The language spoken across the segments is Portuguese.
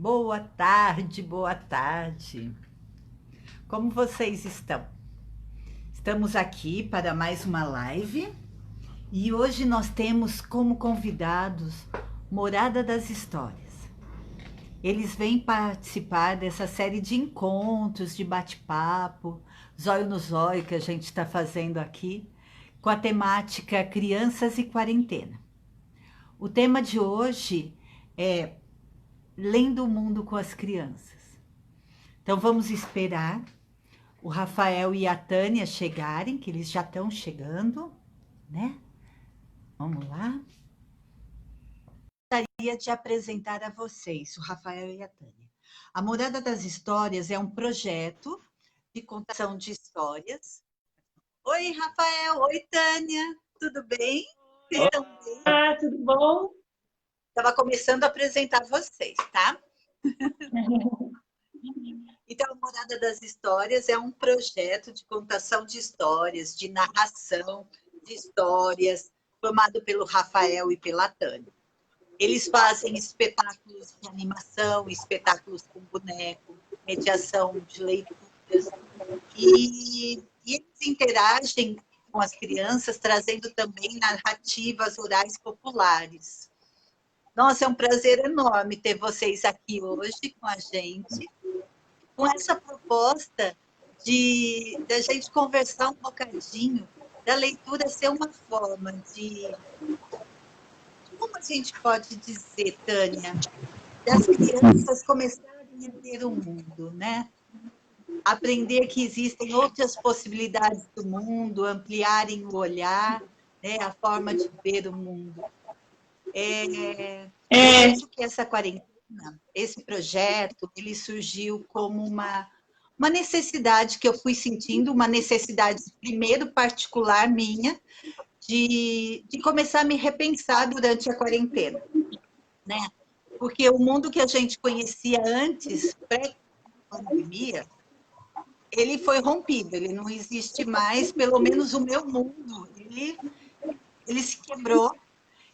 Boa tarde, boa tarde. Como vocês estão? Estamos aqui para mais uma live e hoje nós temos como convidados Morada das Histórias. Eles vêm participar dessa série de encontros, de bate-papo, zóio no zóio que a gente está fazendo aqui, com a temática Crianças e Quarentena. O tema de hoje é Lendo o Mundo com as Crianças. Então vamos esperar o Rafael e a Tânia chegarem, que eles já estão chegando, né? Vamos lá. Gostaria de apresentar a vocês o Rafael e a Tânia. A Morada das Histórias é um projeto de contação de histórias. Oi, Rafael. Oi, Tânia. Tudo bem? Vocês estão bem? Olá, tudo bom? Estava começando a apresentar vocês, tá? Então, a Morada das Histórias é um projeto de contação de histórias, de narração de histórias, formado pelo Rafael e pela Tânia. Eles fazem espetáculos de animação, espetáculos com boneco, mediação de leituras, e eles interagem com as crianças, trazendo também narrativas orais populares. Nossa, é um prazer enorme ter vocês aqui hoje com a gente, com essa proposta de a gente conversar um bocadinho da leitura ser uma forma de, como a gente pode dizer, Tânia, das crianças começarem a ver o mundo, né? Aprender que existem outras possibilidades do mundo, ampliarem o olhar, né? A forma de ver o mundo. Eu acho que essa quarentena, esse projeto, ele surgiu como uma necessidade que eu fui sentindo, uma necessidade primeiro particular minha, de começar a me repensar durante a quarentena, né? Porque o mundo que a gente conhecia antes, pré-pandemia, ele foi rompido, ele não existe mais, pelo menos o meu mundo, ele se quebrou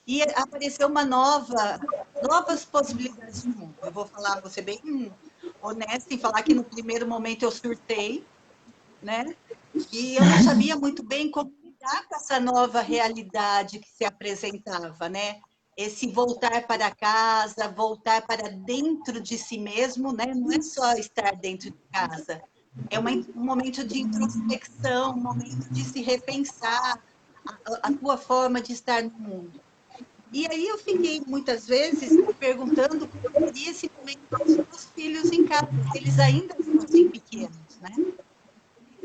e apareceu novas possibilidades de mundo. Eu vou falar, vou ser bem honesta em falar que no primeiro momento eu surtei, né? E eu não sabia muito bem como lidar com essa nova realidade que se apresentava, né? Esse voltar para casa, voltar para dentro de si mesmo, né? Não é só estar dentro de casa, é um momento de introspecção, um momento de se repensar a tua forma de estar no mundo. E aí eu fiquei muitas vezes me perguntando como seria esse momento dos meus filhos em casa, se eles ainda fossem pequenos, né?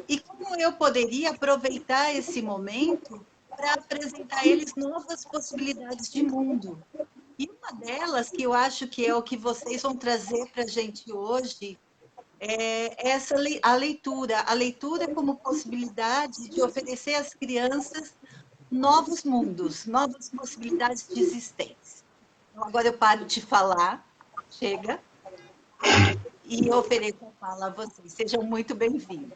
E como eu poderia aproveitar esse momento para apresentar a eles novas possibilidades de mundo. E uma delas, que eu acho que é o que vocês vão trazer para a gente hoje, é a leitura como possibilidade de oferecer às crianças novos mundos, novas possibilidades de existência. Então, agora eu paro de falar, chega, e ofereço a fala a vocês. Sejam muito bem-vindos.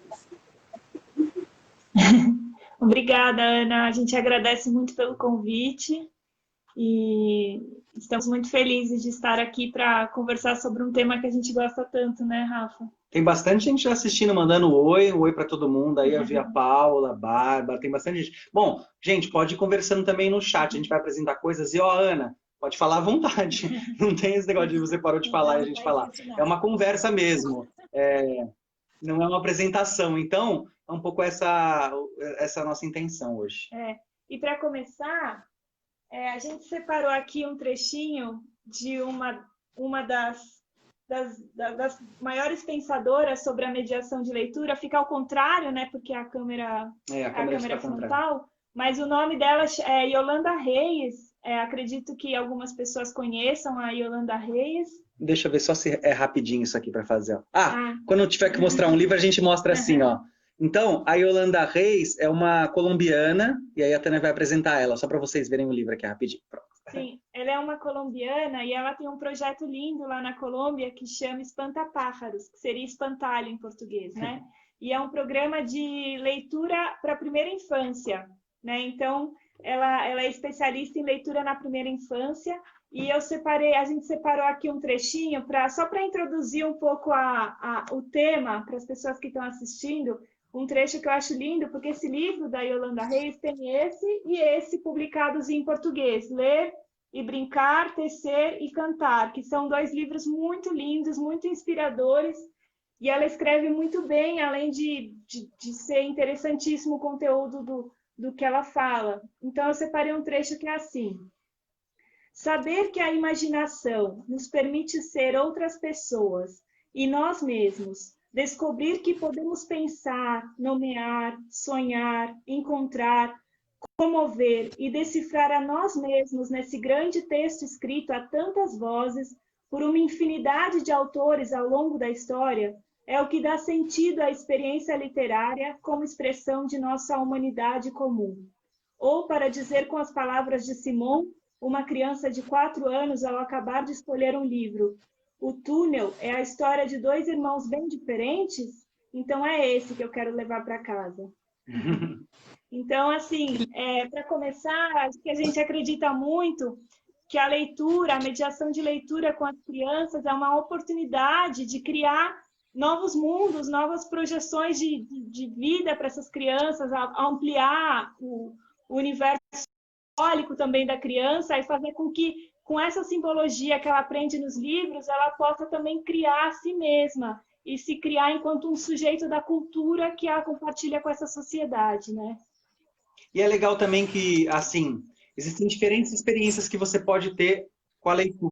Obrigada, Ana. A gente agradece muito pelo convite e estamos muito felizes de estar aqui para conversar sobre um tema que a gente gosta tanto, né, Rafa? Tem bastante gente assistindo, mandando um oi para todo mundo. Aí eu vi a Paula, a Bárbara, tem bastante gente. Bom, gente, pode ir conversando também no chat, a gente vai apresentar coisas. E, ó, Ana, pode falar à vontade. Não tem esse negócio de você parou de falar e a gente falar. É uma conversa mesmo. Não é uma apresentação. Então, é um pouco essa nossa intenção hoje. E para começar, a gente separou aqui um trechinho de uma das maiores pensadoras sobre a mediação de leitura. Fica ao contrário, né? Porque a câmera é frontal. Mas o nome dela é Yolanda Reis. Acredito que algumas pessoas conheçam a Yolanda Reis. Deixa eu ver só se é rapidinho isso aqui para fazer. Quando eu tiver que mostrar um livro, a gente mostra assim, ó. Então, a Yolanda Reis é uma colombiana, e aí a Tânia vai apresentar ela, só para vocês verem o livro aqui rapidinho. Pronto. Sim, ela é uma colombiana e ela tem um projeto lindo lá na Colômbia que chama Espantapájaros, que seria espantalho em português, né? E é um programa de leitura para a primeira infância, né? Então, ela é especialista em leitura na primeira infância E a gente separou aqui um trechinho só para introduzir um pouco o tema para as pessoas que estão assistindo, um trecho que eu acho lindo, porque esse livro da Yolanda Reis tem esse e esse publicados em português, Ler e Brincar, Tecer e Cantar, que são 2 livros muito lindos, muito inspiradores, e ela escreve muito bem, além de ser interessantíssimo o conteúdo do que ela fala. Então, eu separei um trecho que é assim: saber que a imaginação nos permite ser outras pessoas e nós mesmos, descobrir que podemos pensar, nomear, sonhar, encontrar, comover e decifrar a nós mesmos nesse grande texto escrito a tantas vozes, por uma infinidade de autores ao longo da história, é o que dá sentido à experiência literária como expressão de nossa humanidade comum. Ou, para dizer com as palavras de Simone, uma criança de 4 anos ao acabar de escolher um livro: o túnel é a história de 2 irmãos bem diferentes? Então é esse que eu quero levar para casa. Então, assim, para começar, acho que a gente acredita muito que a leitura, a mediação de leitura com as crianças é uma oportunidade de criar novos mundos, novas projeções de vida para essas crianças, ampliar o universo simbólico também da criança e fazer com que, com essa simbologia que ela aprende nos livros, ela possa também criar a si mesma e se criar enquanto um sujeito da cultura que ela compartilha com essa sociedade, né? E é legal também que, assim, existem diferentes experiências que você pode ter com a leitura.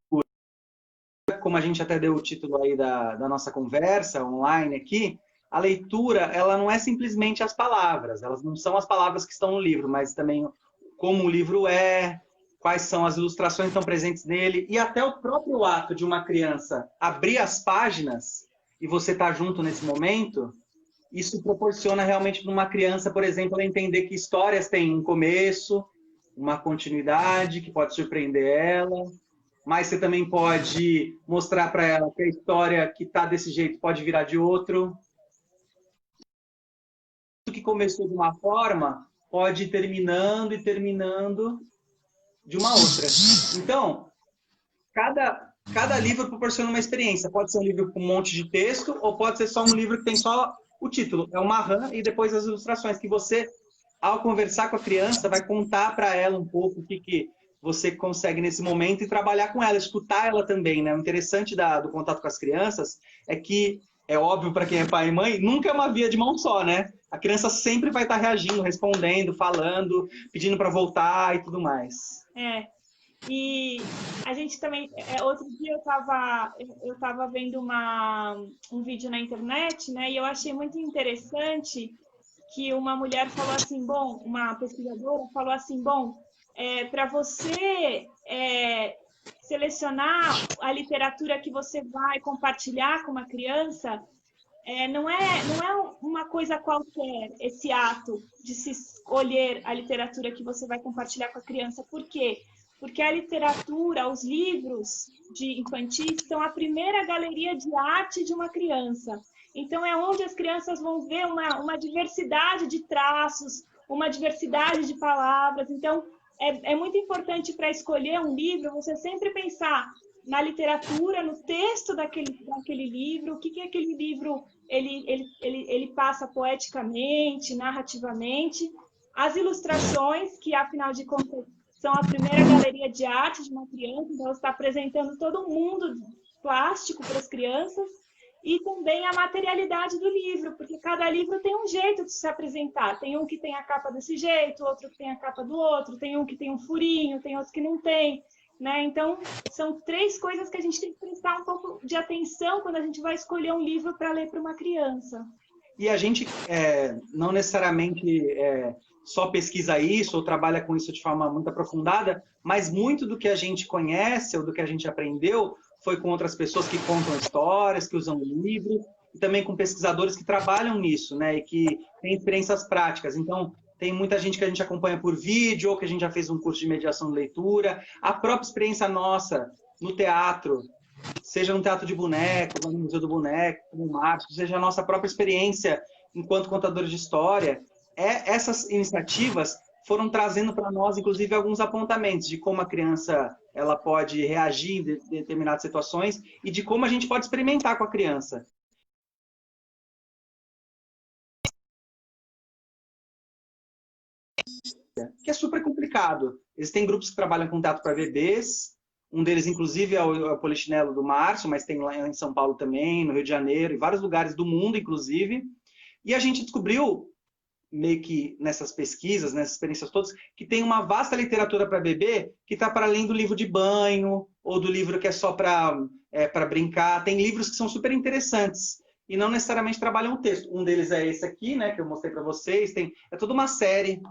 Como a gente até deu o título aí da nossa conversa online aqui, a leitura, ela não é simplesmente as palavras, elas não são as palavras que estão no livro, mas também como o livro é, quais são as ilustrações que estão presentes nele, e até o próprio ato de uma criança abrir as páginas e você estar junto nesse momento, isso proporciona realmente para uma criança, por exemplo, ela entender que histórias têm um começo, uma continuidade, que pode surpreender ela, mas você também pode mostrar para ela que a história que está desse jeito pode virar de outro. O que começou de uma forma pode ir terminando e terminando de uma outra. Então, cada livro proporciona uma experiência. Pode ser um livro com um monte de texto ou pode ser só um livro que tem só o título. É uma rã e depois as ilustrações que você, ao conversar com a criança, vai contar para ela um pouco o que você consegue nesse momento e trabalhar com ela, escutar ela também, né? O interessante do contato com as crianças é que, é óbvio para quem é pai e mãe, nunca é uma via de mão só, né? A criança sempre vai estar reagindo, respondendo, falando, pedindo para voltar e tudo mais. E a gente também... outro dia eu tava vendo um vídeo na internet, né? E eu achei muito interessante que uma mulher falou assim, uma pesquisadora falou assim, para você selecionar a literatura que você vai compartilhar com uma criança, não é uma coisa qualquer esse ato de se escolher a literatura que você vai compartilhar com a criança. Por quê? Porque a literatura, os livros de infantis são a primeira galeria de arte de uma criança. Então, é onde as crianças vão ver uma diversidade de traços, uma diversidade de palavras. Então, é muito importante para escolher um livro, você sempre pensar na literatura, no texto daquele livro, o que aquele livro ele passa poeticamente, narrativamente, as ilustrações, que afinal de contas são a primeira galeria de arte de uma criança, então ela está apresentando todo um mundo plástico para as crianças, e também a materialidade do livro, porque cada livro tem um jeito de se apresentar. Tem um que tem a capa desse jeito, outro que tem a capa do outro, tem um que tem um furinho, tem outro que não tem, né? Então, são 3 coisas que a gente tem que prestar um pouco de atenção quando a gente vai escolher um livro para ler para uma criança. E a gente não necessariamente só pesquisa isso ou trabalha com isso de forma muito aprofundada, mas muito do que a gente conhece ou do que a gente aprendeu foi com outras pessoas que contam histórias, que usam livros, e também com pesquisadores que trabalham nisso, né? E que têm experiências práticas. Então, tem muita gente que a gente acompanha por vídeo, ou que a gente já fez um curso de mediação de leitura. A própria experiência nossa no teatro, seja no teatro de bonecos, no Museu do Boneco, no Márcio, seja a nossa própria experiência enquanto contadores de história, essas iniciativas foram trazendo para nós, inclusive, alguns apontamentos de como a criança ela pode reagir em determinadas situações e de como a gente pode experimentar com a criança. Que é super complicado. Existem grupos que trabalham com teatro para bebês, um deles, inclusive, é o Polichinelo do Márcio, mas tem lá em São Paulo também, no Rio de Janeiro, em vários lugares do mundo, inclusive. E a gente descobriu, meio que nessas pesquisas, nessas experiências todas, que tem uma vasta literatura para bebê que está para além do livro de banho, ou do livro que é só para brincar. Tem livros que são super interessantes e não necessariamente trabalham o texto. Um deles é esse aqui, né, que eu mostrei para vocês. É toda uma série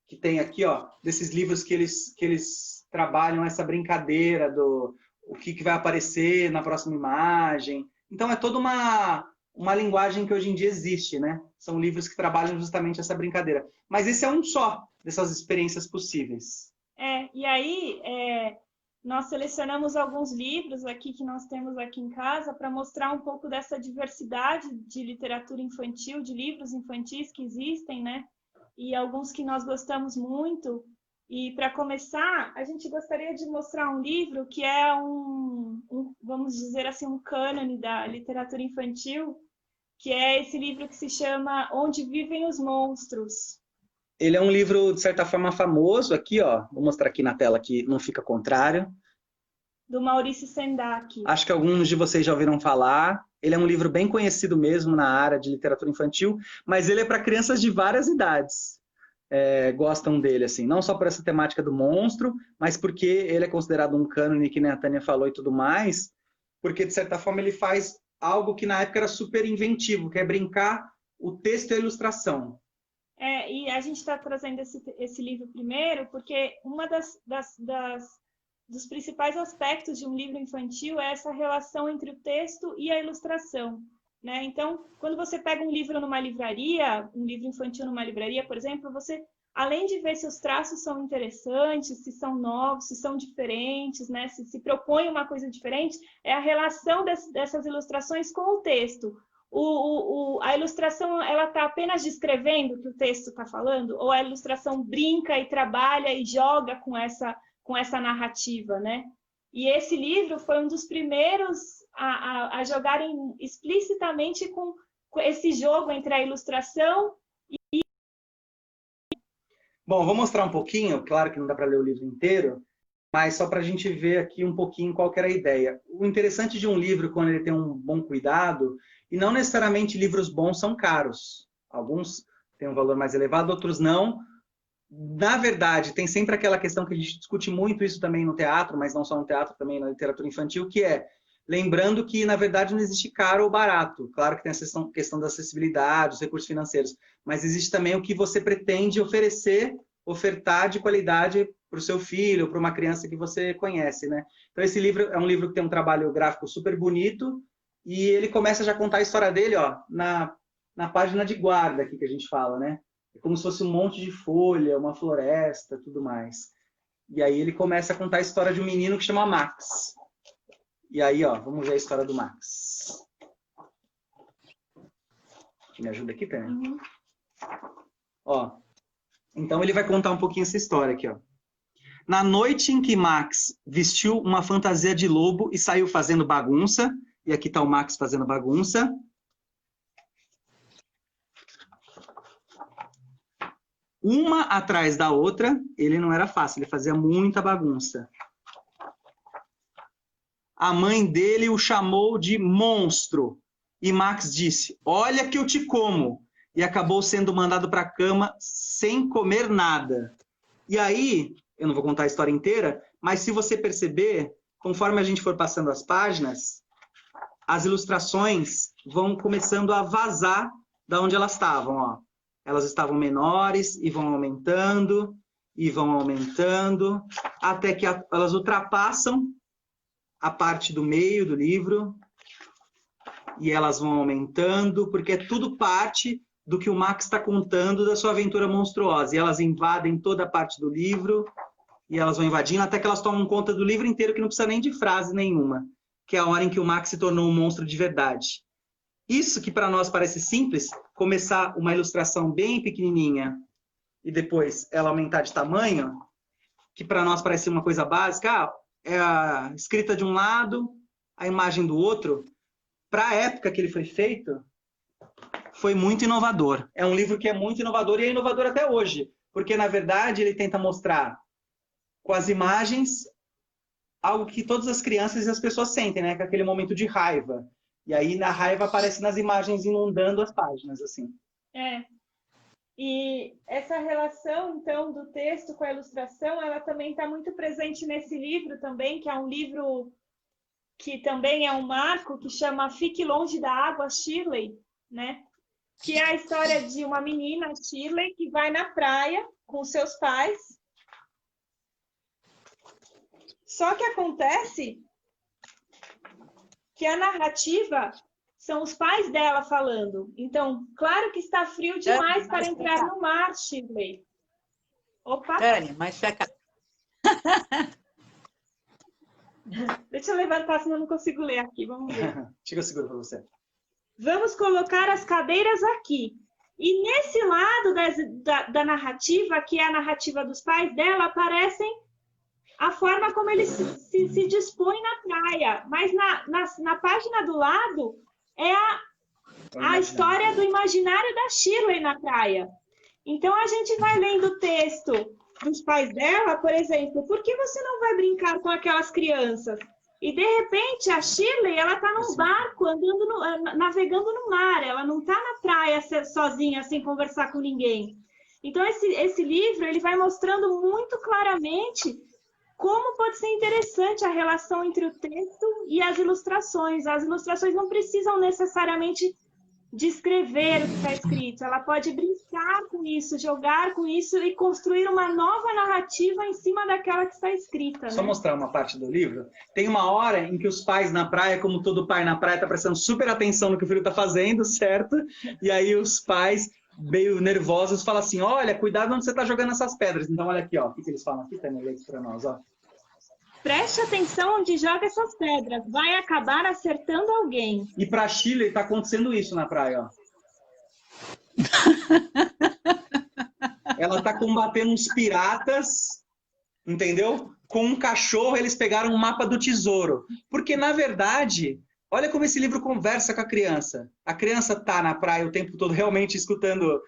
que tem aqui, ó, desses livros que eles trabalham essa brincadeira do o que vai aparecer na próxima imagem. Então, é toda uma linguagem que hoje em dia existe, né? São livros que trabalham justamente essa brincadeira. Mas esse é um só dessas experiências possíveis. E aí, nós selecionamos alguns livros aqui que nós temos aqui em casa para mostrar um pouco dessa diversidade de literatura infantil, de livros infantis que existem, né? E alguns que nós gostamos muito. E, para começar, a gente gostaria de mostrar um livro que é vamos dizer assim, um cânone da literatura infantil, que é esse livro que se chama Onde Vivem os Monstros. Ele é um livro, de certa forma, famoso. Aqui, ó, vou mostrar aqui na tela que não fica contrário. Do Maurício Sendak. Acho que alguns de vocês já ouviram falar. Ele é um livro bem conhecido mesmo na área de literatura infantil, mas ele é para crianças de várias idades. Gostam dele, assim, não só por essa temática do monstro, mas porque ele é considerado um cânone, que nem a Tânia falou e tudo mais, porque, de certa forma, ele faz algo que na época era super inventivo, que é brincar o texto e a ilustração. E a gente está trazendo esse livro primeiro, porque uma dos principais aspectos de um livro infantil é essa relação entre o texto e a ilustração. Né? Então, quando você pega um livro numa livraria, um livro infantil numa livraria, por exemplo, você, além de ver se os traços são interessantes, se são novos, se são diferentes, né? Se propõe uma coisa diferente, é a relação dessas ilustrações com o texto. A ilustração, ela está apenas descrevendo o que o texto está falando, ou a ilustração brinca e trabalha e joga com essa narrativa, né? E esse livro foi um dos primeiros a jogarem explicitamente com esse jogo entre a ilustração e... Bom, vou mostrar um pouquinho, claro que não dá para ler o livro inteiro, mas só para a gente ver aqui um pouquinho qual que era a ideia. O interessante de um livro, quando ele tem um bom cuidado, e não necessariamente livros bons são caros. Alguns têm um valor mais elevado, outros não. Na verdade, tem sempre aquela questão que a gente discute muito isso também no teatro, mas não só no teatro, também na literatura infantil, que é, lembrando que, na verdade, não existe caro ou barato. Claro que tem essa questão da acessibilidade, os recursos financeiros, mas existe também o que você pretende ofertar de qualidade para o seu filho, para uma criança que você conhece, né? Então, esse livro é um livro que tem um trabalho gráfico super bonito e ele começa já a contar a história dele, ó, na página de guarda aqui que a gente fala, né? É como se fosse um monte de folha, uma floresta, tudo mais. E aí ele começa a contar a história de um menino que chama Max. E aí, ó, vamos ver a história do Max. Me ajuda aqui, Tânia? Uhum. Ó, então ele vai contar um pouquinho essa história aqui, ó. Na noite em que Max vestiu uma fantasia de lobo e saiu fazendo bagunça, e aqui está o Max fazendo bagunça, uma atrás da outra, ele não era fácil, ele fazia muita bagunça. A mãe dele o chamou de monstro. E Max disse, olha que eu te como. E acabou sendo mandado para a cama sem comer nada. E aí, eu não vou contar a história inteira, mas se você perceber, conforme a gente for passando as páginas, as ilustrações vão começando a vazar da onde elas estavam, ó. Elas estavam menores e vão aumentando, até que elas ultrapassam a parte do meio do livro, e elas vão aumentando, porque é tudo parte do que o Max está contando da sua aventura monstruosa. E elas invadem toda a parte do livro, e elas vão invadindo, até que elas tomam conta do livro inteiro, que não precisa nem de frase nenhuma, que é a hora em que o Max se tornou um monstro de verdade. Isso que para nós parece simples, começar uma ilustração bem pequenininha e depois ela aumentar de tamanho, que para nós parece uma coisa básica, é a escrita de um lado, a imagem do outro, para a época que ele foi feito, foi muito inovador. É um livro que é muito inovador e é inovador até hoje, porque, na verdade, ele tenta mostrar com as imagens algo que todas as crianças e as pessoas sentem, né? Que é aquele momento de raiva. E aí, na raiva, aparece nas imagens inundando as páginas, assim. E essa relação, então, do texto com a ilustração, ela também está muito presente nesse livro também, que é um livro que também é um marco, que chama Fique Longe da Água, Shirley, né? Que é a história de uma menina, Shirley, que vai na praia com seus pais. Só que acontece que a narrativa são os pais dela falando. Então, claro que está frio demais para entrar no mar, Shirley. Opa! Dani, mas fica... Deixa eu levantar, senão eu não consigo ler aqui. Vamos ver. Chega seguro para você. Vamos colocar as cadeiras aqui. E nesse lado da narrativa, que é a narrativa dos pais dela, aparecem a forma como eles se dispõem na praia. Mas na página do lado é a história do imaginário da Shirley na praia. Então, a gente vai lendo o texto dos pais dela, por exemplo, por que você não vai brincar com aquelas crianças? E, de repente, a Shirley, ela está num barco, navegando no mar. Ela não está na praia sozinha, sem conversar com ninguém. Então, esse livro, ele vai mostrando muito claramente como pode ser interessante a relação entre o texto e as ilustrações. As ilustrações não precisam necessariamente descrever o que está escrito. Ela pode brincar com isso, jogar com isso e construir uma nova narrativa em cima daquela que está escrita. Só mostrar uma parte do livro. Tem uma hora em que os pais na praia, como todo pai na praia, está prestando super atenção no que o filho está fazendo, certo? E aí os pais, meio nervosos, falam assim, olha, cuidado onde você está jogando essas pedras. Então, olha aqui, ó, o que eles falam aqui, Tânia, lê isso para nós, ó. Preste atenção onde joga essas pedras, vai acabar acertando alguém. E para Chile está acontecendo isso na praia, ó. Ela está combatendo uns piratas, entendeu? Com um cachorro, eles pegaram um mapa do tesouro. Porque, na verdade, olha como esse livro conversa com a criança. A criança está na praia o tempo todo realmente escutando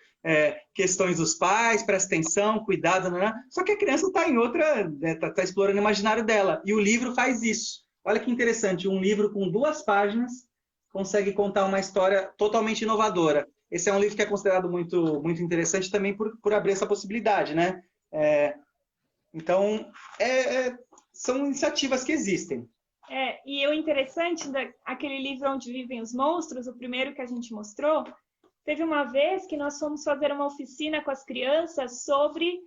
questões dos pais, presta atenção, cuidado, né? Só que a criança está em outra, tá explorando o imaginário dela. E o livro faz isso. Olha que interessante, um livro com 2 páginas consegue contar uma história totalmente inovadora. Esse é um livro que é considerado muito, muito interessante também por abrir essa possibilidade, né? Então, são iniciativas que existem. E o interessante daquele livro Onde Vivem os Monstros, o primeiro que a gente mostrou, teve uma vez que nós fomos fazer uma oficina com as crianças sobre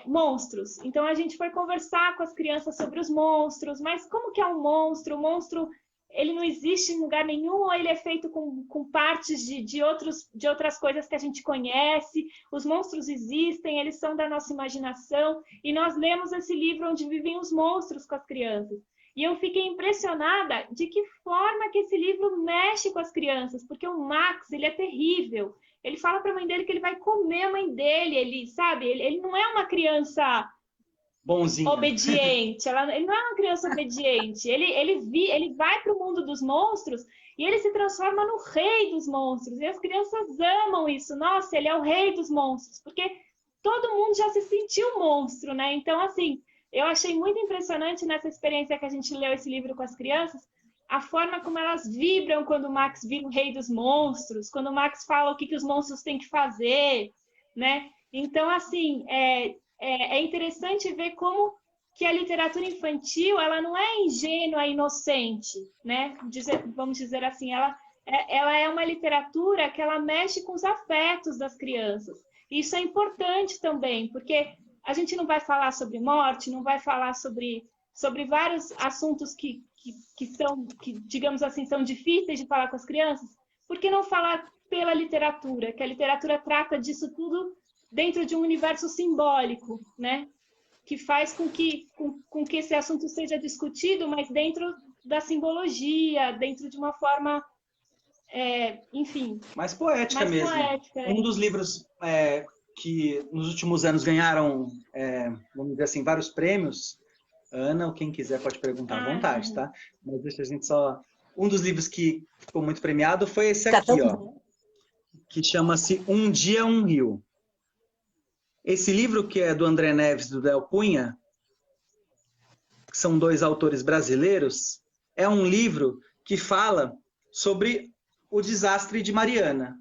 monstros. Então, a gente foi conversar com as crianças sobre os monstros, mas como que é um monstro? O monstro, ele não existe em lugar nenhum, ou ele é feito com partes de outras coisas que a gente conhece? Os monstros existem, eles são da nossa imaginação, e nós lemos esse livro Onde Vivem os Monstros com as crianças. E eu fiquei impressionada de que forma que esse livro mexe com as crianças, porque o Max, ele é terrível. Ele fala para a mãe dele que ele vai comer a mãe dele, ele não é uma criança bonzinha, obediente, ele não é uma criança obediente. Ele vai para o mundo dos monstros e ele se transforma no rei dos monstros. E as crianças amam isso. Nossa, ele é o rei dos monstros, porque todo mundo já se sentiu monstro, né? Então, assim, eu achei muito impressionante nessa experiência que a gente leu esse livro com as crianças, a forma como elas vibram quando o Max vira o rei dos monstros, quando o Max fala o que os monstros têm que fazer, né? Então, assim, é interessante ver como que a literatura infantil, ela não é ingênua, inocente, né? Vamos dizer assim, ela é uma literatura que ela mexe com os afetos das crianças. Isso é importante também, porque a gente não vai falar sobre morte, não vai falar sobre vários assuntos que, digamos assim, são difíceis de falar com as crianças. Por que não falar pela literatura? Que a literatura trata disso tudo dentro de um universo simbólico, né? Que faz com que esse assunto seja discutido, mas dentro da simbologia, dentro de uma forma, enfim... mais poética mesmo. Poética, Um dos livros que nos últimos anos ganharam, vamos dizer assim, vários prêmios. Ana, ou quem quiser pode perguntar à vontade, tá? Mas deixa a gente só... Um dos livros que ficou muito premiado foi esse aqui, ó, que chama-se Um Dia, um Rio. Esse livro, que é do André Neves e do Del Cunha, que são dois autores brasileiros, é um livro que fala sobre o desastre de Mariana.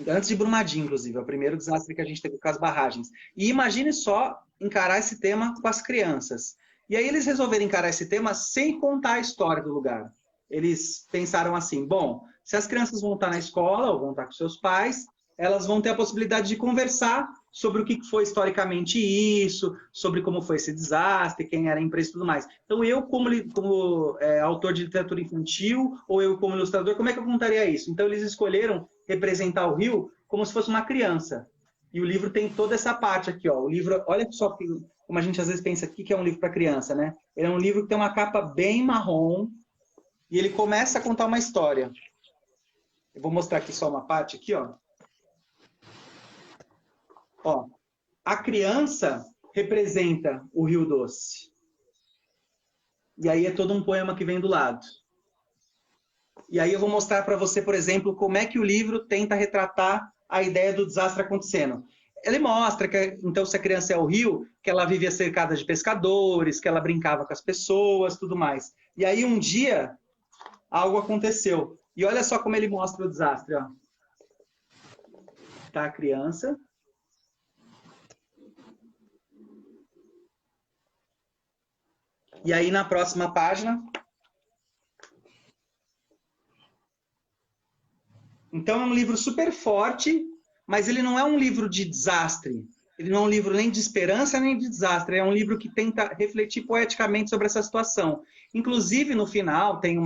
Antes de Brumadinho, inclusive, é o primeiro desastre que a gente teve com as barragens. E imagine só encarar esse tema com as crianças. E aí eles resolveram encarar esse tema sem contar a história do lugar. Eles pensaram assim, bom, se as crianças vão estar na escola ou vão estar com seus pais, elas vão ter a possibilidade de conversar sobre o que foi historicamente isso, sobre como foi esse desastre, quem era a empresa e tudo mais. Então eu, como autor de literatura infantil, ou eu como ilustrador, como é que eu contaria isso? Então eles escolheram representar o rio como se fosse uma criança. E o livro tem toda essa parte aqui, ó. O livro, olha só como a gente às vezes pensa aqui que é um livro para criança, né? Ele é um livro que tem uma capa bem marrom e ele começa a contar uma história. Eu vou mostrar aqui só uma parte aqui, ó. Ó, a criança representa o Rio Doce. E aí é todo um poema que vem do lado. E aí eu vou mostrar para você, por exemplo, como é que o livro tenta retratar a ideia do desastre acontecendo. Ele mostra que, então, se a criança é o rio, que ela vivia cercada de pescadores, que ela brincava com as pessoas, tudo mais. E aí, um dia, algo aconteceu. E olha só como ele mostra o desastre, ó. Tá a criança. E aí, na próxima página... Então, é um livro super forte, mas ele não é um livro de desastre. Ele não é um livro nem de esperança, nem de desastre. É um livro que tenta refletir poeticamente sobre essa situação. Inclusive, no final, tem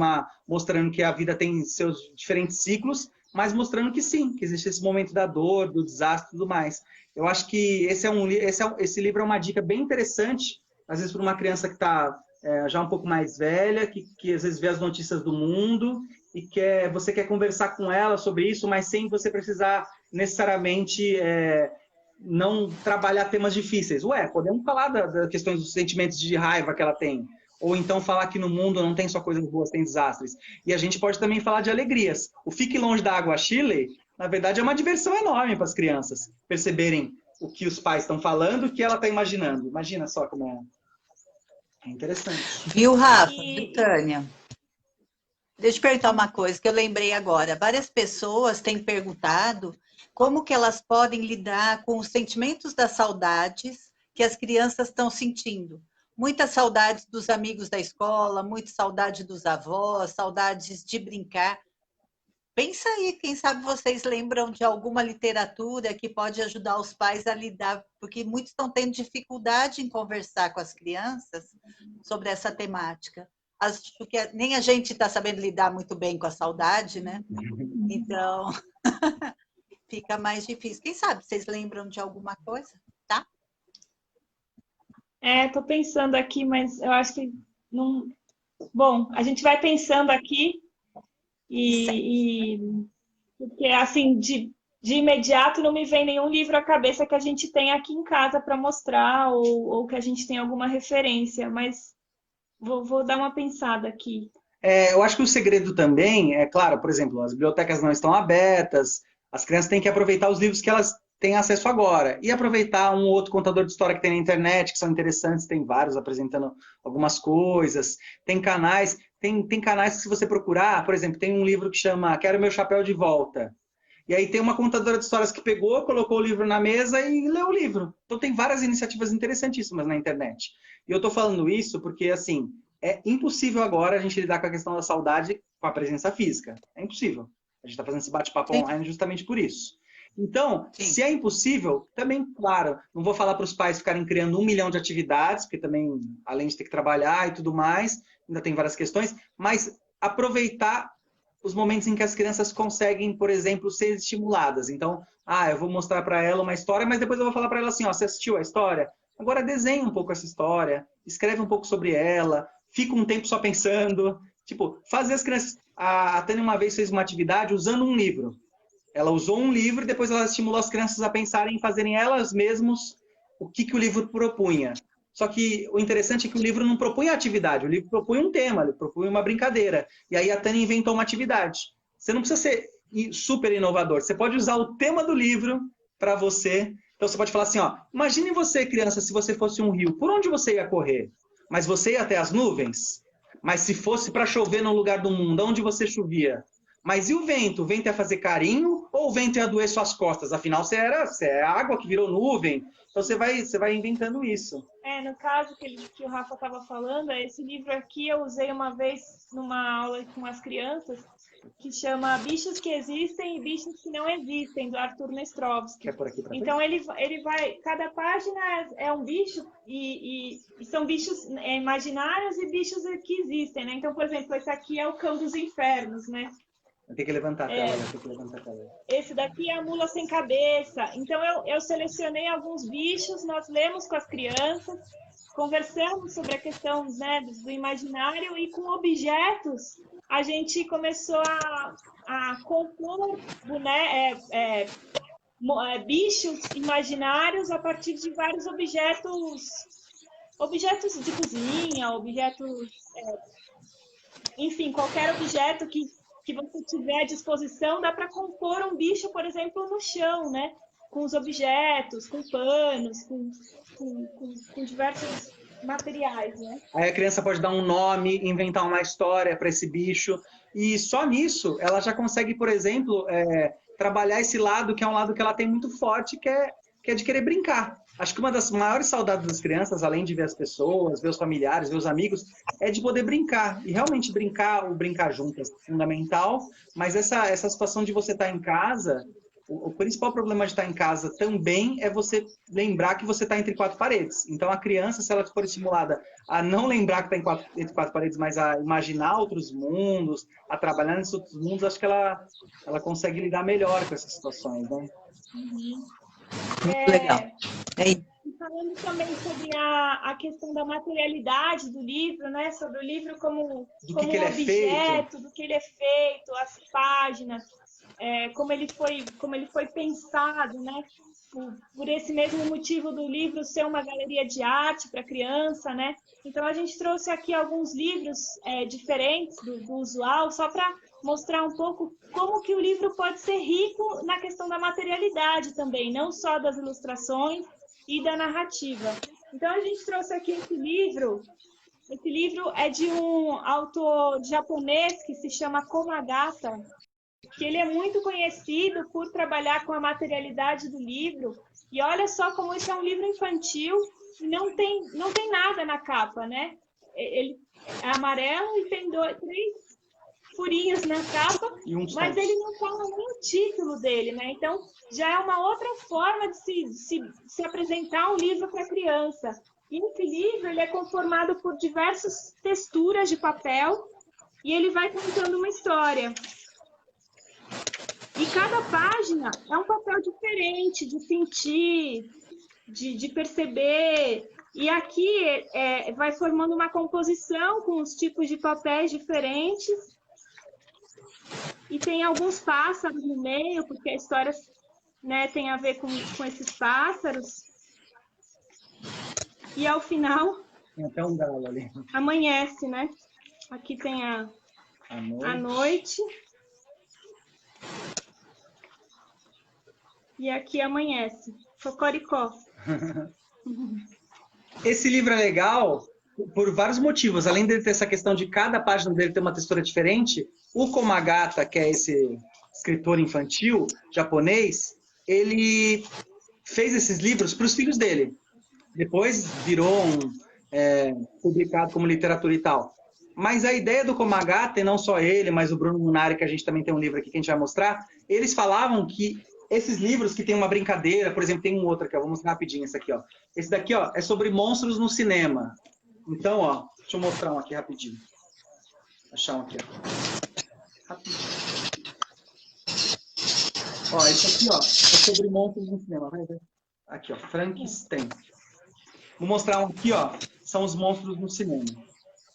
mostrando que a vida tem seus diferentes ciclos, mas mostrando que sim, que existe esse momento da dor, do desastre e tudo mais. Eu acho que esse livro é uma dica bem interessante, às vezes para uma criança que está já um pouco mais velha, que às vezes vê as notícias do mundo e você quer conversar com ela sobre isso, mas sem você precisar necessariamente não trabalhar temas difíceis. Podemos falar das questões dos sentimentos de raiva que ela tem, ou então falar que no mundo não tem só coisas boas, tem desastres. E a gente pode também falar de alegrias. O Fique Longe da Água Chile, na verdade, é uma diversão enorme para as crianças perceberem o que os pais estão falando, o que ela está imaginando. Imagina só como é interessante. Viu, Rafa? Viu, Tânia? Deixa eu perguntar uma coisa que eu lembrei agora. Várias pessoas têm perguntado como que elas podem lidar com os sentimentos das saudades que as crianças estão sentindo. Muitas saudades dos amigos da escola, muita saudade dos avós, saudades de brincar. Pensa aí, quem sabe vocês lembram de alguma literatura que pode ajudar os pais a lidar, porque muitos estão tendo dificuldade em conversar com as crianças sobre essa temática. Acho que nem a gente está sabendo lidar muito bem com a saudade, né? Então, fica mais difícil. Quem sabe vocês lembram de alguma coisa, tá? Estou pensando aqui, mas eu acho que não... Bom, a gente vai pensando aqui porque, assim, de imediato não me vem nenhum livro à cabeça que a gente tem aqui em casa para mostrar ou que a gente tem alguma referência, mas vou dar uma pensada aqui. Eu acho que o segredo também é, claro, por exemplo, as bibliotecas não estão abertas, as crianças têm que aproveitar os livros que elas têm acesso agora e aproveitar um outro contador de história que tem na internet, que são interessantes, tem vários apresentando algumas coisas, tem canais que se você procurar, por exemplo, tem um livro que chama Quero Meu Chapéu de Volta. E aí tem uma contadora de histórias que pegou, colocou o livro na mesa e leu o livro. Então tem várias iniciativas interessantíssimas na internet. E eu estou falando isso porque, assim, é impossível agora a gente lidar com a questão da saudade com a presença física. É impossível. A gente está fazendo esse bate-papo online justamente por isso. Então, se é impossível, também, claro, não vou falar para os pais ficarem criando 1 milhão de atividades, porque também, além de ter que trabalhar e tudo mais, ainda tem várias questões, mas aproveitar os momentos em que as crianças conseguem, por exemplo, ser estimuladas. Então, eu vou mostrar para ela uma história, mas depois eu vou falar para ela assim, ó, você assistiu a história? Agora desenha um pouco essa história, escreve um pouco sobre ela, fica um tempo só pensando. Tipo, fazer as crianças... A Tânia uma vez fez uma atividade usando um livro. Ela usou um livro e depois ela estimulou as crianças a pensarem em fazerem elas mesmas o que o livro propunha. Só que o interessante é que o livro não propunha atividade, o livro propunha um tema, ele propunha uma brincadeira. E aí a Tânia inventou uma atividade. Você não precisa ser super inovador, você pode usar o tema do livro para você. Então você pode falar assim, ó, imagine você, criança, se você fosse um rio, por onde você ia correr? Mas você ia até as nuvens? Mas se fosse para chover no lugar do mundo, onde você chovia? Mas e o vento? O vento ia fazer carinho ou o vento ia doer suas costas? Afinal, você é água que virou nuvem. Então você vai inventando isso. No caso que o Rafa estava falando, esse livro aqui eu usei uma vez numa aula com as crianças, que chama Bichos que Existem e Bichos que Não Existem, do Arthur Nestrovsky. É por aqui pra então ele vai, cada página é um bicho e são bichos imaginários e bichos que existem, né? Então, por exemplo, esse aqui é o Cão dos Infernos, né? Tem que levantar a tela, tem que levantar a tela. Esse daqui é a Mula Sem Cabeça. Então eu selecionei alguns bichos, nós lemos com as crianças, conversamos sobre a questão, né, do imaginário e com objetos a gente começou a compor bichos imaginários a partir de vários objetos de cozinha, enfim, qualquer objeto que você tiver à disposição, dá para compor um bicho, por exemplo, no chão, né? Com os objetos, com panos, com diversos materiais, né? Aí a criança pode dar um nome, inventar uma história para esse bicho. E só nisso ela já consegue, por exemplo, trabalhar esse lado, que é um lado que ela tem muito forte, que é de querer brincar. Acho que uma das maiores saudades das crianças, além de ver as pessoas, ver os familiares, ver os amigos, é de poder brincar. E realmente brincar, o brincar junto é fundamental, mas essa situação de você estar em casa, o principal problema de estar em casa também é você lembrar que você está entre quatro paredes. Então a criança, se ela for estimulada a não lembrar que está entre quatro paredes, mas a imaginar outros mundos, a trabalhar nesses outros mundos, acho que ela consegue lidar melhor com essas situações, né? Uhum. Muito legal. Falando também sobre a questão da materialidade do livro, né? Sobre o livro como um objeto, do que ele é feito, as páginas, como ele foi pensado, né? Por esse mesmo motivo do livro ser uma galeria de arte para criança, né? Então a gente trouxe aqui alguns livros diferentes do usual, só para mostrar um pouco como que o livro pode ser rico na questão da materialidade também, não só das ilustrações e da narrativa. Então a gente trouxe aqui esse livro. Esse livro é de um autor japonês que se chama Komagata, que ele é muito conhecido por trabalhar com a materialidade do livro. E olha só como isso é um livro infantil e não tem nada na capa, né? Ele é amarelo e tem 3 furinhos na capa, mas ele não fala nem o título dele, né? Então, já é uma outra forma de se apresentar um livro para criança. E esse livro ele é conformado por diversas texturas de papel e ele vai contando uma história. E cada página é um papel diferente de sentir, de perceber. E aqui vai formando uma composição com os tipos de papéis diferentes. E tem alguns pássaros no meio, porque a história, né, tem a ver com esses pássaros. E ao final, tem até um galo ali. Amanhece, né? Aqui tem a noite. E aqui amanhece. Cocoricó. Esse livro é legal por vários motivos. Além de ter essa questão de cada página dele ter uma textura diferente, o Komagata, que é esse escritor infantil japonês, ele fez esses livros para os filhos dele. Depois virou publicado como literatura e tal. Mas a ideia do Komagata, e não só ele, mas o Bruno Munari, que a gente também tem um livro aqui que a gente vai mostrar, eles falavam que esses livros que tem uma brincadeira, por exemplo, tem um outro aqui, ó, vou mostrar rapidinho esse aqui, ó. Esse daqui, ó, é sobre monstros no cinema. Então, ó, deixa eu mostrar um aqui rapidinho. Vou achar um aqui, ó. Rapidinho. Ó, esse aqui, ó, é sobre monstros no cinema. Vai ver. Aqui, ó, Frankenstein. Vou mostrar um aqui, ó, são os monstros no cinema.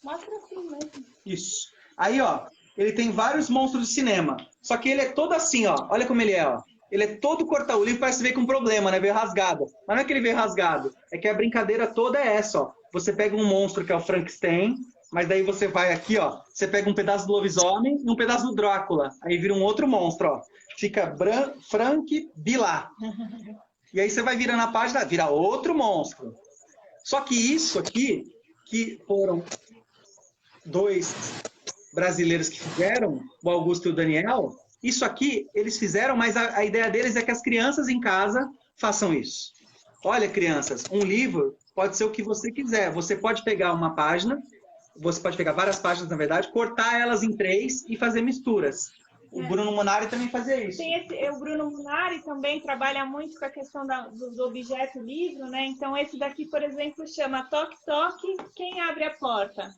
Mostra assim mesmo. Isso. Aí, ó, ele tem vários monstros de cinema. Só que ele é todo assim, ó. Olha como ele é, ó. Ele é todo cortado. O livro parece que veio com problema, né? Veio rasgado. Mas não é que ele veio rasgado. É que a brincadeira toda é essa, ó. Você pega um monstro que é o Frankenstein, mas daí você vai aqui, ó. Você pega um pedaço do lobisomem e um pedaço do Drácula. Aí vira um outro monstro, ó. Fica Frank Bilá. E aí você vai virando a página, vira outro monstro. Só que isso aqui, que foram 2 brasileiros que fizeram, o Augusto e o Daniel, isso aqui eles fizeram, mas a ideia deles é que as crianças em casa façam isso. Olha, crianças, um livro pode ser o que você quiser. Você pode pegar uma página, você pode pegar várias páginas, na verdade, cortar elas em 3 e fazer misturas. O Bruno Munari também fazia isso. O Bruno Munari também trabalha muito com a questão do objeto livro, né? Então, esse daqui, por exemplo, chama Toque, Toque, quem abre a porta?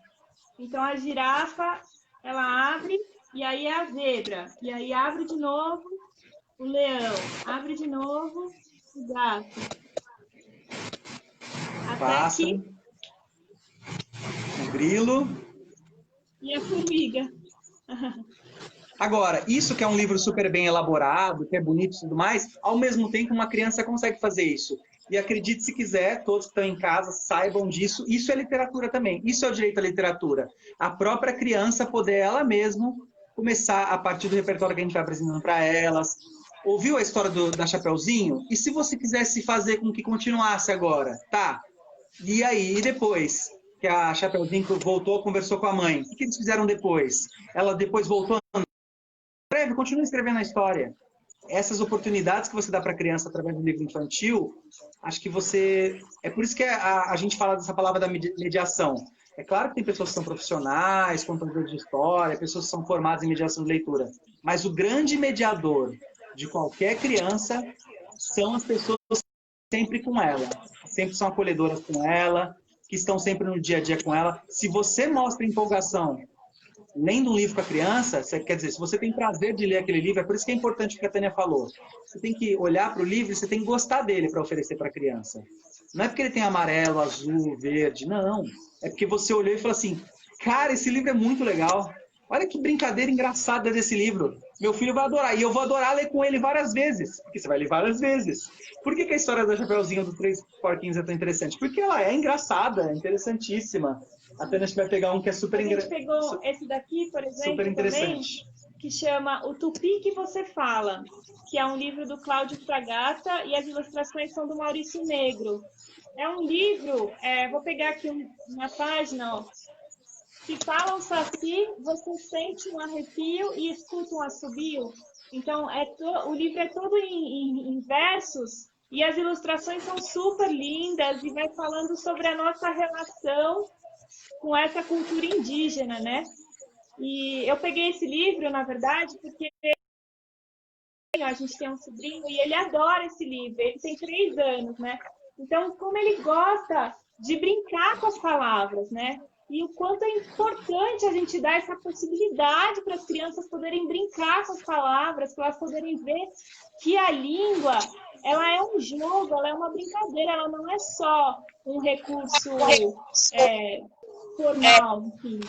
Então, a girafa, ela abre, e aí é a zebra. E aí abre de novo o leão. Abre de novo o gato. Até aqui. O grilo. E a formiga. Agora, isso que é um livro super bem elaborado, que é bonito e tudo mais, ao mesmo tempo uma criança consegue fazer isso. E acredite se quiser, todos que estão em casa saibam disso. Isso é literatura também. Isso é o direito à literatura. A própria criança poder ela mesma começar a partir do repertório que a gente vai apresentando para elas. Ouviu a história da Chapeuzinho? E se você quisesse fazer com que continuasse agora? Tá. E aí, depois que a Chapeuzinho voltou, conversou com a mãe. O que eles fizeram depois? Ela depois voltou... Continua escrevendo a história. Essas oportunidades que você dá para a criança através do livro infantil, acho que você... É por isso que a gente fala dessa palavra da mediação. É claro que tem pessoas que são profissionais, contadores de história, pessoas que são formadas em mediação de leitura. Mas o grande mediador de qualquer criança são as pessoas sempre com ela. Sempre são acolhedoras com ela, que estão sempre no dia a dia com ela. Se você mostra empolgação lendo um livro com a criança, quer dizer, se você tem prazer de ler aquele livro, é por isso que é importante o que a Tânia falou. Você tem que olhar para o livro e você tem que gostar dele para oferecer para a criança. Não é porque ele tem amarelo, azul, verde, não. É porque você olhou e falou assim, cara, esse livro é muito legal. Olha que brincadeira engraçada desse livro. Meu filho vai adorar. E eu vou adorar ler com ele várias vezes. Porque você vai ler várias vezes. Por que a história da Chapeuzinho dos 3 porquinhos é tão interessante? Porque ela é engraçada, interessantíssima. Até a gente vai pegar um que é super interessante. A gente pegou esse daqui, por exemplo, também, que chama O Tupi que Você Fala, que é um livro do Cláudio Fragata e as ilustrações são do Maurício Negro. É um livro, vou pegar aqui uma página, ó. Se fala um saci, você sente um arrepio e escuta um assobio. Então, o livro é todo em versos e as ilustrações são super lindas e vai falando sobre a nossa relação com essa cultura indígena, né? E eu peguei esse livro, na verdade, porque a gente tem um sobrinho e ele adora esse livro. Ele tem 3 anos, né? Então, como ele gosta de brincar com as palavras, né? E o quanto é importante a gente dar essa possibilidade para as crianças poderem brincar com as palavras, para elas poderem ver que a língua, ela é um jogo, ela é uma brincadeira, ela não é só um recurso formal, enfim.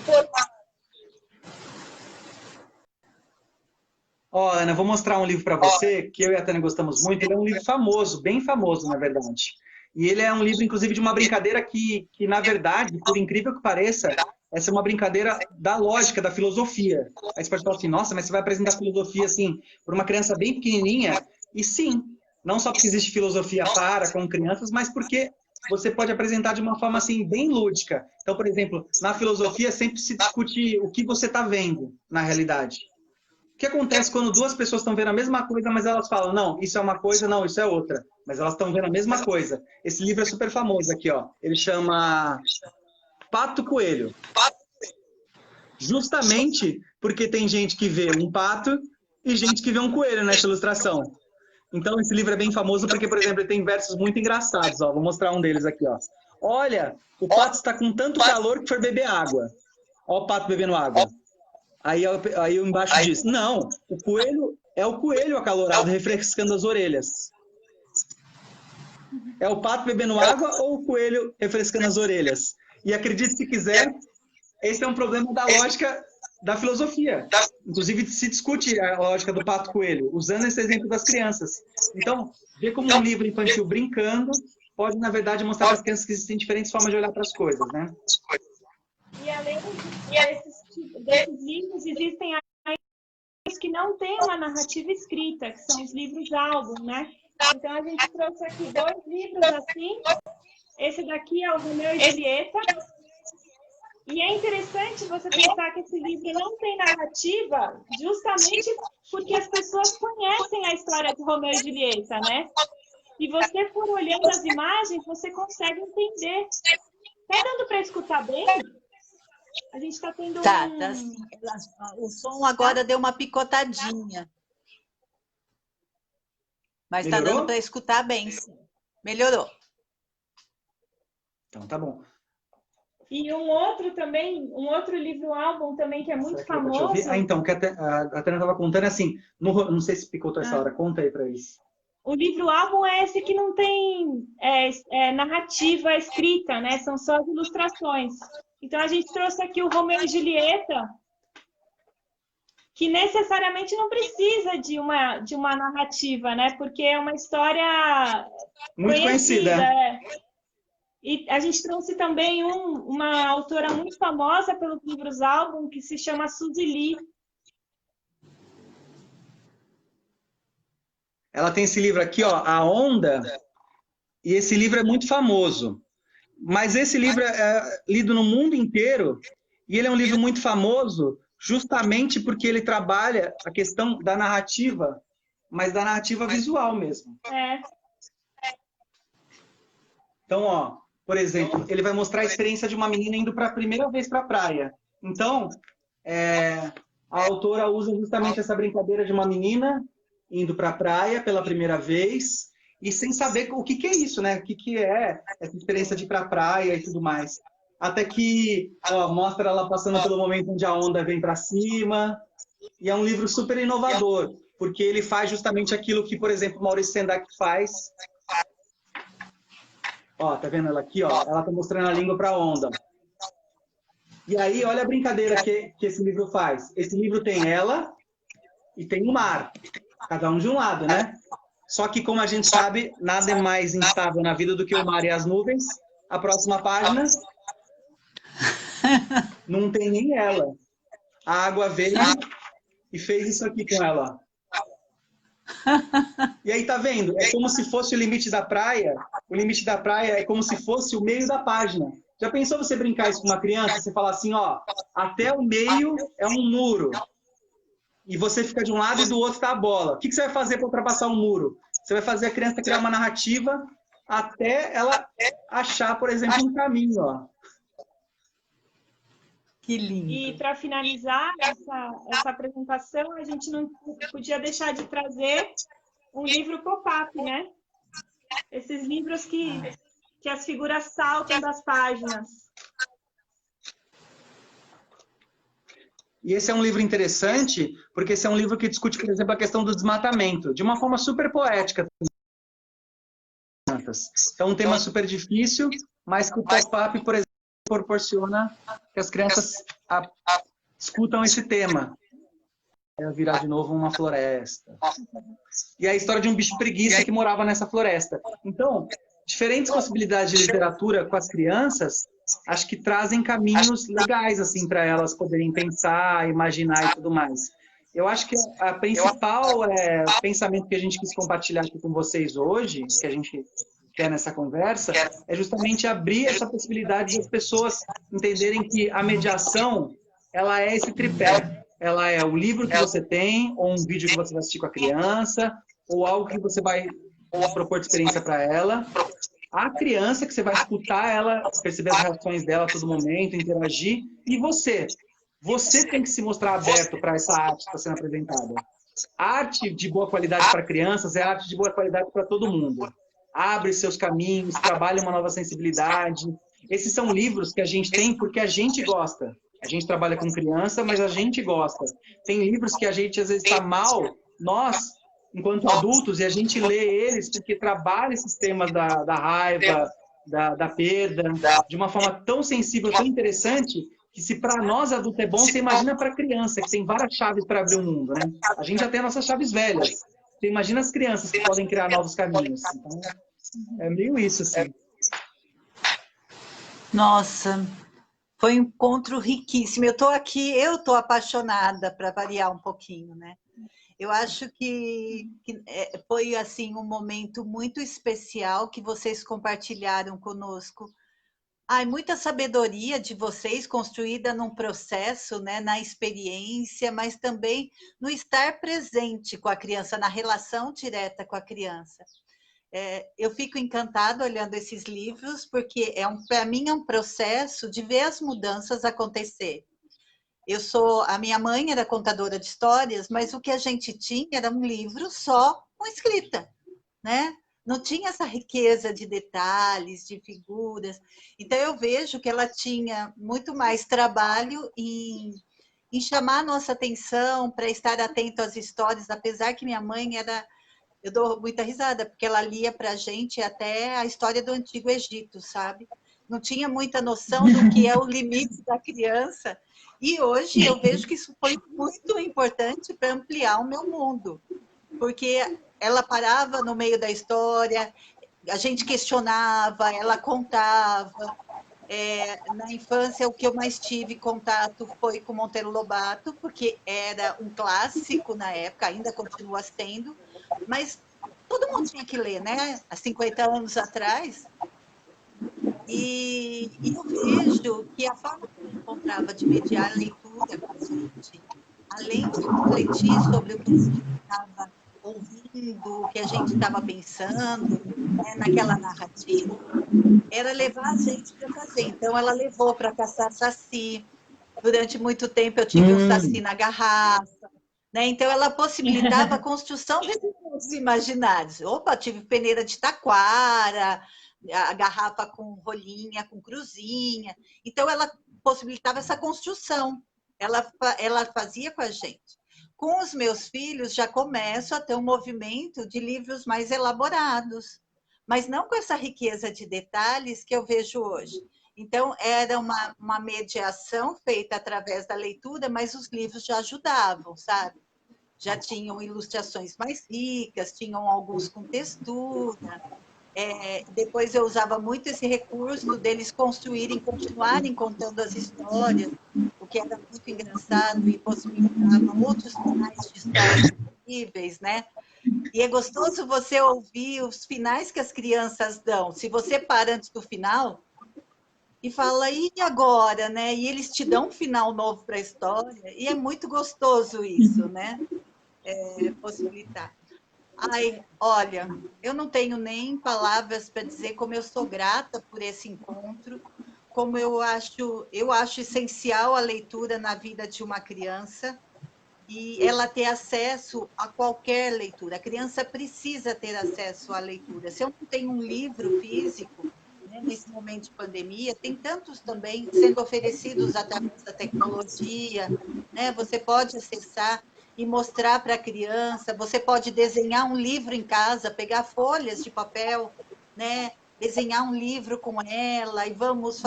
Ó, Ana, vou mostrar um livro para você, que eu e a Tânia gostamos muito. Ele é um livro famoso, bem famoso, na verdade. E ele é um livro, inclusive, de uma brincadeira que na verdade, por incrível que pareça, essa é uma brincadeira da lógica, da filosofia. Aí você pode falar assim, nossa, mas você vai apresentar filosofia, assim, para uma criança bem pequenininha? E sim, não só porque existe filosofia com crianças, mas porque você pode apresentar de uma forma, assim, bem lúdica. Então, por exemplo, na filosofia sempre se discute o que você está vendo, na realidade. O que acontece quando 2 pessoas estão vendo a mesma coisa, mas elas falam, não, isso é uma coisa, não, isso é outra. Mas elas estão vendo a mesma coisa. Esse livro é super famoso aqui, ó. Ele chama Pato Coelho. Justamente porque tem gente que vê um pato e gente que vê um coelho nessa ilustração. Então, esse livro é bem famoso porque, por exemplo, ele tem versos muito engraçados. Ó. Vou mostrar um deles aqui. Ó. Olha, o pato está com tanto calor que foi beber água. Ó o pato bebendo água. Aí embaixo diz, não, o coelho é o coelho acalorado, refrescando as orelhas. É o pato bebendo água ou o coelho refrescando as orelhas? E acredite se quiser, esse é um problema da lógica da filosofia. Inclusive, se discute a lógica do pato coelho, usando esse exemplo das crianças. Então, ver como um livro infantil brincando pode, na verdade, mostrar para as crianças que existem diferentes formas de olhar para as coisas, né? E além desses livros, existem os que não têm uma narrativa escrita, que são os livros-álbum, né? Então, a gente trouxe aqui 2 livros assim. Esse daqui é o Romeu e Julieta. E é interessante você pensar que esse livro não tem narrativa justamente porque as pessoas conhecem a história de Romeu e Julieta, né? Se você for olhando as imagens, você consegue entender. Tá dando para escutar bem? A gente está tendo o som agora deu uma picotadinha. Mas está dando para escutar bem, sim. Melhorou. Então, tá bom. E um outro livro-álbum também que é muito famoso. Então, que a Tânia estava contando assim, não sei se picotou essa hora, conta aí para isso. O livro-álbum é esse que não tem narrativa escrita, né? São só as ilustrações. Então, a gente trouxe aqui o Romeu e Julieta, que necessariamente não precisa de uma narrativa, né? Porque é uma história muito conhecida. E a gente trouxe também uma autora muito famosa pelos livros-álbum, que se chama Suzy Lee. Ela tem esse livro aqui, ó, A Onda, e esse livro é muito famoso. Mas esse livro é lido no mundo inteiro, e ele é um livro muito famoso justamente porque ele trabalha a questão da narrativa, mas da narrativa visual mesmo. Então, ó, por exemplo, ele vai mostrar a experiência de uma menina indo para a primeira vez para a praia. Então, a autora usa justamente essa brincadeira de uma menina indo para a praia pela primeira vez e sem saber o que é isso, né? O que é essa experiência de ir para a praia e tudo mais. Até que mostra ela passando pelo momento onde a onda vem para cima. E é um livro super inovador, porque ele faz justamente aquilo que, por exemplo, Maurício Sendak faz. Ó, tá vendo ela aqui? Ó, ela tá mostrando a língua para a onda. E aí, olha a brincadeira que esse livro faz. Esse livro tem ela e tem o mar. Cada um de um lado, né? Só que, como a gente sabe, nada é mais instável na vida do que o mar e as nuvens. A próxima página não tem nem ela. A água veio e fez isso aqui com ela. E aí, tá vendo? É como se fosse o limite da praia. O limite da praia é como se fosse o meio da página. Já pensou você brincar isso com uma criança? Você fala assim, ó, até o meio é um muro. E você fica de um lado e do outro tá a bola. O que você vai fazer para ultrapassar um muro? Você vai fazer a criança criar uma narrativa até ela achar, por exemplo, um caminho, ó. Que lindo. E para finalizar essa apresentação, a gente não podia deixar de trazer um livro pop-up, né? Esses livros que as figuras saltam das páginas. E esse é um livro interessante, porque esse é um livro que discute, por exemplo, a questão do desmatamento, de uma forma super poética. Então, um tema super difícil, mas que o pop-up, por exemplo, proporciona que as crianças escutam esse tema. É virar de novo uma floresta. E a história de um bicho preguiça que morava nessa floresta. Então, diferentes possibilidades de literatura com as crianças, acho que trazem caminhos legais assim para elas poderem pensar, imaginar e tudo mais. Eu acho que a principal pensamento que a gente quis compartilhar aqui com vocês hoje, que a gente quer nessa conversa, é justamente abrir essa possibilidade das pessoas entenderem que a mediação, ela é esse tripé. Ela é o livro que você tem, ou um vídeo que você vai assistir com a criança, ou algo que você vai propor de experiência para ela. A criança, que você vai escutar ela, perceber as reações dela a todo momento, interagir. E você. Você tem que se mostrar aberto para essa arte que está sendo apresentada. Arte de boa qualidade para crianças é arte de boa qualidade para todo mundo. Abre seus caminhos, trabalha uma nova sensibilidade. Esses são livros que a gente tem porque a gente gosta. A gente trabalha com criança, mas a gente gosta. Tem livros que a gente às vezes está mal, nós, enquanto adultos, e a gente lê eles porque trabalha esses temas da raiva, da perda, de uma forma tão sensível, tão interessante, que se para nós adultos é bom, você imagina para criança, que tem várias chaves para abrir o mundo, né? A gente já tem as nossas chaves velhas. Você imagina as crianças que podem criar novos caminhos. Então, é meio isso, assim. Nossa, foi um encontro riquíssimo. Eu estou apaixonada, para variar um pouquinho, né? Eu acho que foi assim um momento muito especial que vocês compartilharam conosco. Ai, muita sabedoria de vocês construída num processo, né, na experiência, mas também no estar presente com a criança, na relação direta com a criança. Eu fico encantada olhando esses livros, porque para mim é um processo de ver as mudanças acontecer. A minha mãe era contadora de histórias, mas o que a gente tinha era um livro só com escrita, né? Não tinha essa riqueza de detalhes, de figuras. Então eu vejo que ela tinha muito mais trabalho em chamar a nossa atenção para estar atento às histórias, apesar que minha mãe era... Eu dou muita risada, porque ela lia para a gente até a história do Antigo Egito, sabe? Não tinha muita noção do que é o limite da criança. E hoje eu vejo que isso foi muito importante para ampliar o meu mundo, porque ela parava no meio da história, a gente questionava, ela contava. Na infância, o que eu mais tive contato foi com Monteiro Lobato, porque era um clássico na época, ainda continua sendo, mas todo mundo tinha que ler, né? Há 50 anos atrás. E eu vejo que a forma que eu encontrava de mediar a leitura com a gente, além de refletir sobre o que a gente estava ouvindo, o que a gente estava pensando, né, naquela narrativa, era levar a gente para fazer. Então, ela levou para caçar saci. Durante muito tempo, eu tive um saci na garrafa. Né? Então, ela possibilitava a construção desses mundos imaginários. Opa, tive peneira de taquara, a garrafa com rolinha, com cruzinha. Então, ela possibilitava essa construção. Ela fazia com a gente. Com os meus filhos, já começo a ter um movimento de livros mais elaborados, mas não com essa riqueza de detalhes que eu vejo hoje. Então, era uma mediação feita através da leitura, mas os livros já ajudavam, sabe? Já tinham ilustrações mais ricas, tinham alguns com textura. Depois eu usava muito esse recurso deles construírem, continuarem contando as histórias, o que era muito engraçado e possibilitava outros finais de histórias possíveis, né? E é gostoso você ouvir os finais que as crianças dão. Se você para antes do final e fala, e agora, né? E eles te dão um final novo para a história, e é muito gostoso isso, né? Possibilitar. Ai, olha, eu não tenho nem palavras para dizer como eu sou grata por esse encontro, como eu acho essencial a leitura na vida de uma criança e ela ter acesso a qualquer leitura. A criança precisa ter acesso à leitura. Se eu não tenho um livro físico, né, nesse momento de pandemia, tem tantos também sendo oferecidos através da tecnologia, né? Você pode acessar e mostrar para a criança, você pode desenhar um livro em casa, pegar folhas de papel, né? Desenhar um livro com ela e vamos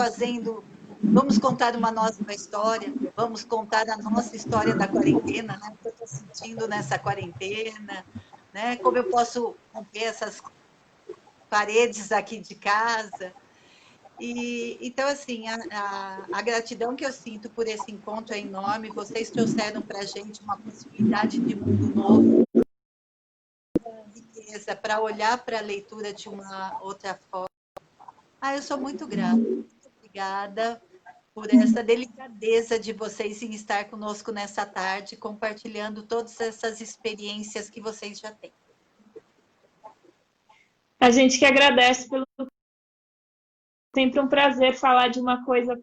contar uma nova história, vamos contar a nossa história da quarentena, né? O que eu estou sentindo nessa quarentena, né? Como eu posso romper essas paredes aqui de casa. Então, assim, a gratidão que eu sinto por esse encontro é enorme. Vocês trouxeram para a gente uma possibilidade de mundo novo, riqueza, para olhar para a leitura de uma outra forma. Eu sou muito grata. Muito obrigada por essa delicadeza de vocês em estar conosco nessa tarde, compartilhando todas essas experiências que vocês já têm. A gente que agradece pelo... Sempre um prazer falar de uma coisa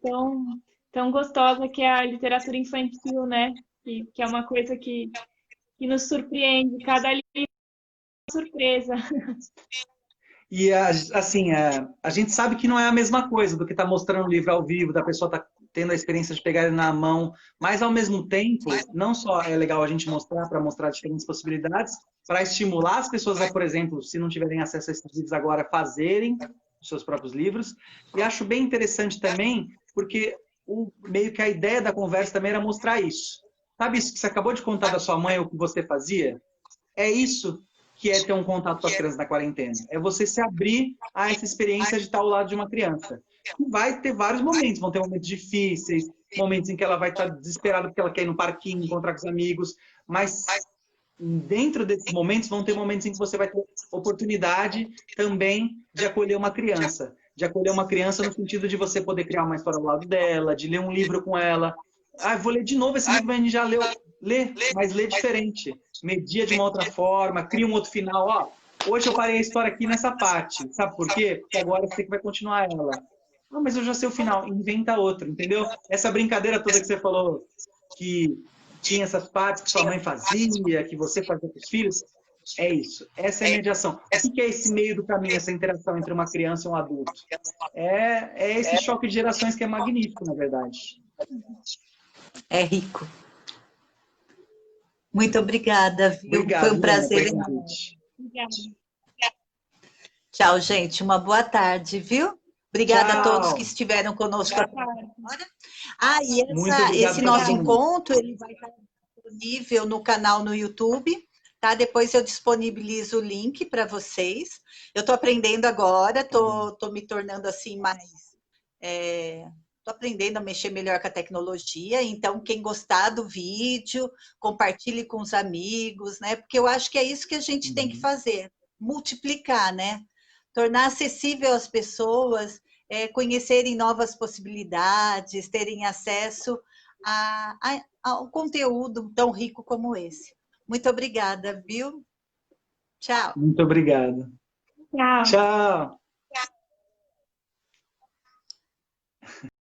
tão gostosa que é a literatura infantil, né? Que é uma coisa que nos surpreende. Cada livro é uma surpresa. E, assim, a gente sabe que não é a mesma coisa do que está mostrando o livro ao vivo, da pessoa tá tendo a experiência de pegar ele na mão, mas, ao mesmo tempo, não só é legal a gente mostrar, para mostrar diferentes possibilidades, para estimular as pessoas a, por exemplo, se não tiverem acesso a esses livros agora, fazerem os seus próprios livros. E acho bem interessante também, porque meio que a ideia da conversa também era mostrar isso. Sabe isso que você acabou de contar da sua mãe, o que você fazia? É isso que é ter um contato com as crianças na quarentena. É você se abrir a essa experiência de estar ao lado de uma criança. Vai ter vários momentos, vão ter momentos difíceis, momentos em que ela vai estar desesperada porque ela quer ir no parquinho, encontrar com os amigos, mas dentro desses momentos vão ter momentos em que você vai ter oportunidade também de acolher uma criança. De acolher uma criança no sentido de você poder criar uma história ao lado dela, de ler um livro com ela. Ah, vou ler de novo esse livro, mas a gente já leu. Lê, mas lê diferente. Media de uma outra forma, cria um outro final. Ó, hoje eu parei a história aqui nessa parte. Sabe por quê? Porque agora você que vai continuar ela. Ah, mas eu já sei o final. Inventa outro, entendeu? Essa brincadeira toda que você falou, que tinha essas partes que sua mãe fazia, que você fazia com os filhos, é isso. Essa é a mediação. O que é esse meio do caminho, essa interação entre uma criança e um adulto? É esse choque de gerações que é magnífico, na verdade. É rico. Muito obrigada, viu? Obrigado, foi um prazer Ana, enorme. Obrigada. Tchau, gente. Uma boa tarde, viu? Obrigada a todos Tchau. que estiveram conosco até agora. E Muito obrigado esse pra nosso todo mundo. encontro ele vai estar disponível no canal no YouTube, tá? Depois eu disponibilizo o link para vocês. Eu estou aprendendo agora, estou me tornando assim mais... Estou aprendendo a mexer melhor com a tecnologia, então quem gostar do vídeo, compartilhe com os amigos, né? Porque eu acho que é isso que a gente tem que fazer, multiplicar, né? Tornar acessível às pessoas, conhecerem novas possibilidades, terem acesso ao conteúdo tão rico como esse. Muito obrigada, viu? Tchau. Muito obrigado. Tchau. Tchau.